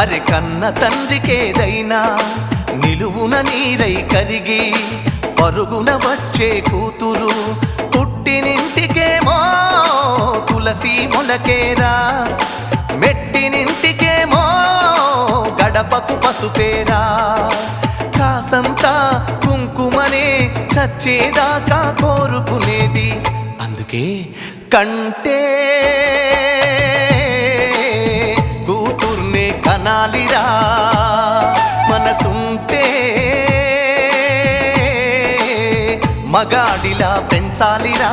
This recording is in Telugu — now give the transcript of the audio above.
అరె కన్న తండ్రికేదైనా నిలువున నీరై కరిగి పరుగున వచ్చే కూతురు పుట్టినింటికేమో తులసి మొలకేరా, మెట్టినింటికేమో గడపకు పసుపేరా. కాసంతా కుంకుమనే చచ్చేదాకా కోరుకునేది, అందుకే కంటే కూతుర్నే కనాలిరా, మనసుంటే మగాడిలా పెంచాలిరా.